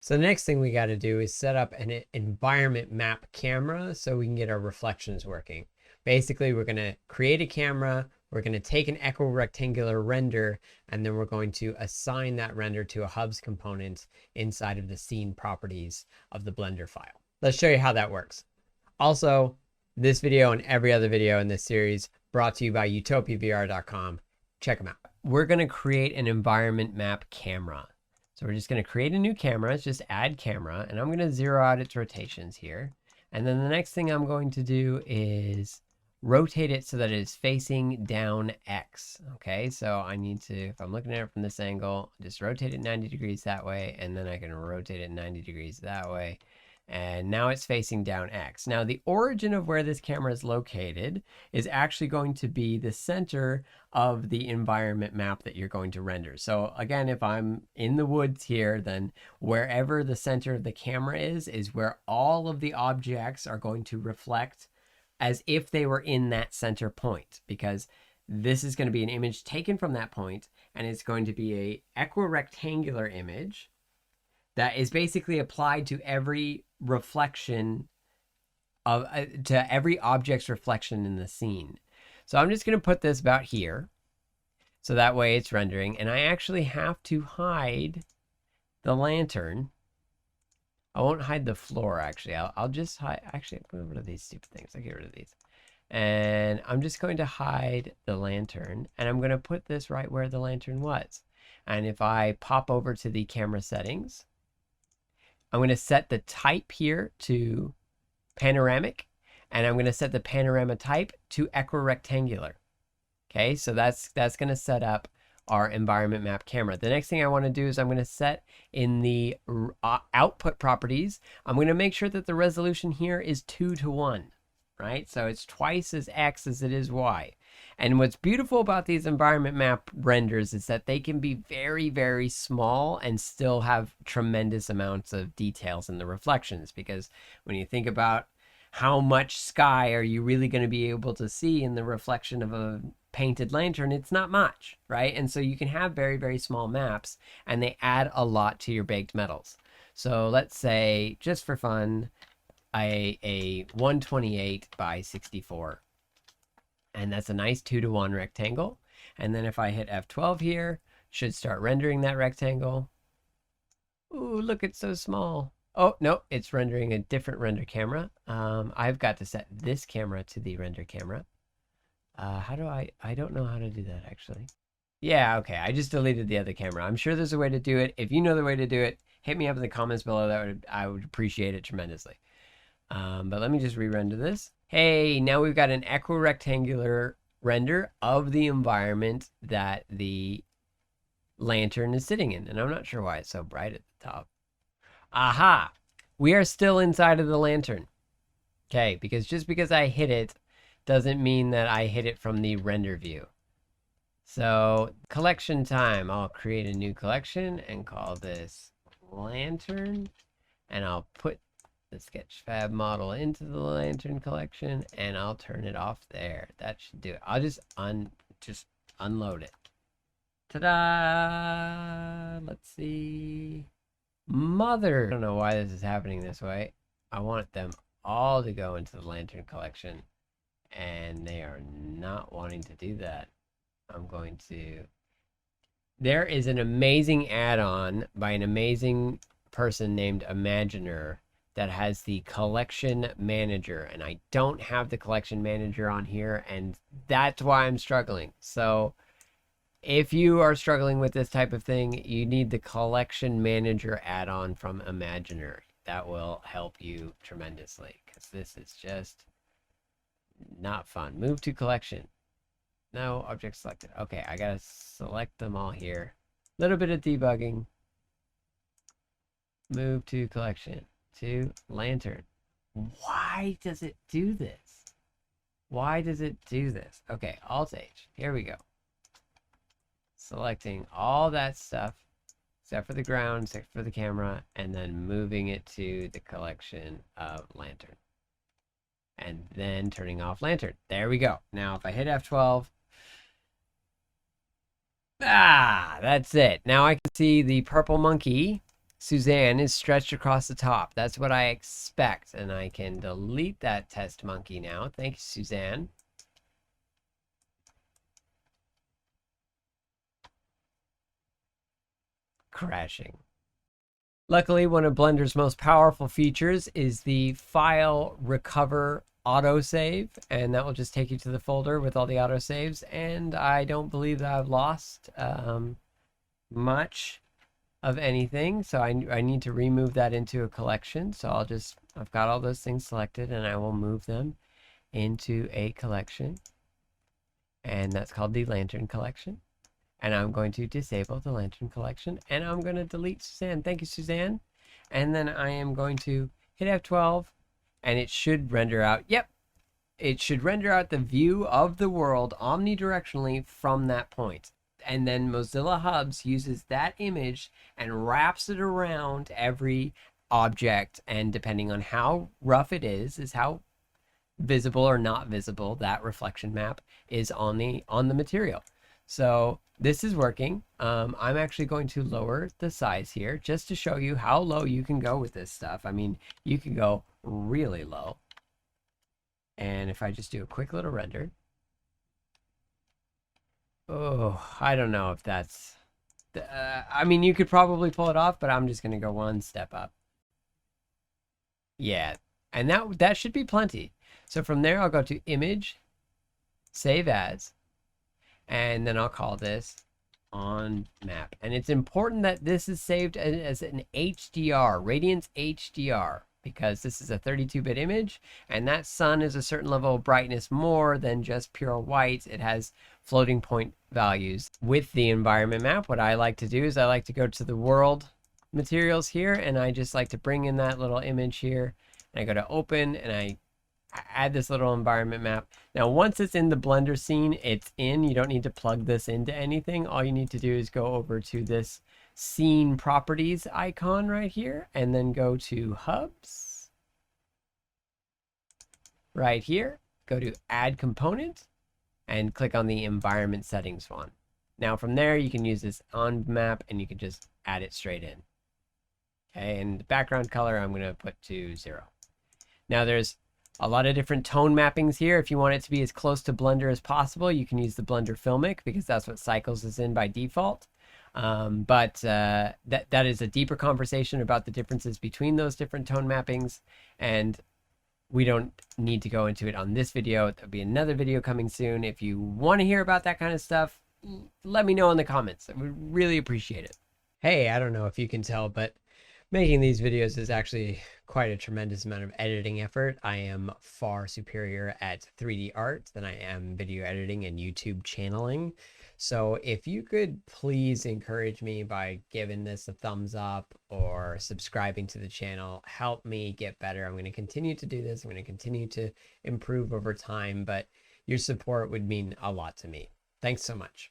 So the next thing we got to do is set up an environment map camera so we can get our reflections working. Basically, we're going to create a camera, we're going to take an equirectangular render, and then we're going to assign that render to a Hubs component inside of the scene properties of the Blender file. Let's show you how that works. Also, this video and every other video in this series brought to you by utopiavr.com. Check them out. We're going to create an environment map camera. So we're just going to create a new camera. It's just add camera, and I'm going to zero out its rotations here. And then the next thing I'm going to do is rotate it so that it is facing down X. Okay, so I need to, if I'm looking at it from this angle, just rotate it 90 degrees that way, and then I can rotate it 90 degrees that way. And now it's facing down X. Now the origin of where this camera is located is actually going to be the center of the environment map that you're going to render. So again, if I'm in the woods here, then wherever the center of the camera is where all of the objects are going to reflect as if they were in that center point, because this is going to be an image taken from that point, and it's going to be a equirectangular image that is basically applied to every reflection of to every object's reflection in the scene. So I'm just going to put this about here, so that way it's rendering, and I actually have to hide the lantern. I won't hide the floor, actually. I'll just hide, actually, get rid of these stupid things. I'll get rid of these. And I'm just going to hide the lantern, and I'm going to put this right where the lantern was. And if I pop over to the camera settings, I'm going to set the type here to panoramic, and I'm going to set the panorama type to equirectangular. Okay, so that's going to set up our environment map camera. The next thing I want to do is I'm going to set in the output properties, I'm going to make sure that the resolution here is 2:1, right? So it's twice as X as it is Y. And what's beautiful about these environment map renders is that they can be very, very small and still have tremendous amounts of details in the reflections. Because when you think about how much sky are you really going to be able to see in the reflection of a painted lantern, it's not much, right? And so you can have very, very small maps, and they add a lot to your baked metals. So let's say, just for fun, a 128 by 64. And that's a nice 2:1 rectangle. And then if I hit F12 here, should start rendering that rectangle. Ooh, look, it's so small. Oh, no, it's rendering a different render camera. I've got to set this camera to the render camera. How do I don't know how to do that, actually. Yeah, okay, I just deleted the other camera. I'm sure there's a way to do it. If you know the way to do it, hit me up in the comments below. I would appreciate it tremendously. But let me just re-render this. Hey, now we've got an equirectangular render of the environment that the lantern is sitting in. And I'm not sure why it's so bright at the top. Aha! We are still inside of the lantern. Okay, because just because I hit it doesn't mean that I hit it from the render view. So, collection time. I'll create a new collection and call this lantern. And I'll put the Sketchfab model into the lantern collection, and I'll turn it off there. That should do it. I'll just unload it. Ta-da! Let's see. Mother! I don't know why this is happening this way. I want them all to go into the lantern collection, and they are not wanting to do that. I'm going to... There is an amazing add-on by an amazing person named Imaginer that has the collection manager, and I don't have the collection manager on here, and that's why I'm struggling. So if you are struggling with this type of thing, you need the collection manager add-on from Imaginer. That will help you tremendously, because this is just not fun. Move to collection. No, object selected. Okay, I gotta select them all here. Little bit of debugging. Move to collection. To lantern. Why does it do this? Why does it do this? Okay, Alt-H. Here we go. Selecting all that stuff, except for the ground, except for the camera, and then moving it to the collection of lantern. And then turning off lantern. There we go. Now, if I hit F12, that's it. Now I can see the purple monkey Suzanne is stretched across the top. That's what I expect. And I can delete that test monkey now. Thank you, Suzanne. Crashing. Luckily, one of Blender's most powerful features is the file recover autosave, and that will just take you to the folder with all the autosaves. And I don't believe that I've lost much of anything, so I need to remove that into a collection. So I've got all those things selected, and I will move them into a collection, and that's called the Lantern Collection. And I'm going to disable the Lantern Collection, and I'm going to delete Suzanne. Thank you, Suzanne. And then I am going to hit F12, and it should render out. Yep, it should render out the view of the world omnidirectionally from that point. And then Mozilla Hubs uses that image and wraps it around every object, and depending on how rough it is how visible or not visible that reflection map is on the material. So this is working. I'm actually going to lower the size here just to show you how low you can go with this stuff. I mean, you can go really low. And if I just do a quick little render. Oh, I don't know if that's... I mean, you could probably pull it off, but I'm just going to go one step up. Yeah, and that should be plenty. So from there, I'll go to Image, Save As, and then I'll call this on map. And it's important that this is saved as an HDR, Radiance HDR, because this is a 32-bit image, and that sun is a certain level of brightness more than just pure white. It has floating point values. With the environment map, what I like to do is I like to go to the world materials here, and I just like to bring in that little image here, and I go to open, and I add this little environment map. Now, once it's in the Blender scene, it's in. You don't need to plug this into anything. All you need to do is go over to this scene properties icon right here, and then go to Hubs. Right here, go to Add Component, and click on the Environment Settings one. Now, from there, you can use this on map, and you can just add it straight in. Okay, and the background color, I'm going to put to 0. Now, there's a lot of different tone mappings here. If you want it to be as close to Blender as possible, you can use the Blender Filmic, because that's what Cycles is in by default. But that is a deeper conversation about the differences between those different tone mappings, and we don't need to go into it on this video. There'll be another video coming soon. If you want to hear about that kind of stuff, let me know in the comments. I would really appreciate it. Hey, I don't know if you can tell, but making these videos is actually quite a tremendous amount of editing effort. I am far superior at 3D art than I am video editing and YouTube channeling. So if you could please encourage me by giving this a thumbs up or subscribing to the channel, help me get better. I'm going to continue to do this. I'm going to continue to improve over time, but your support would mean a lot to me. Thanks so much.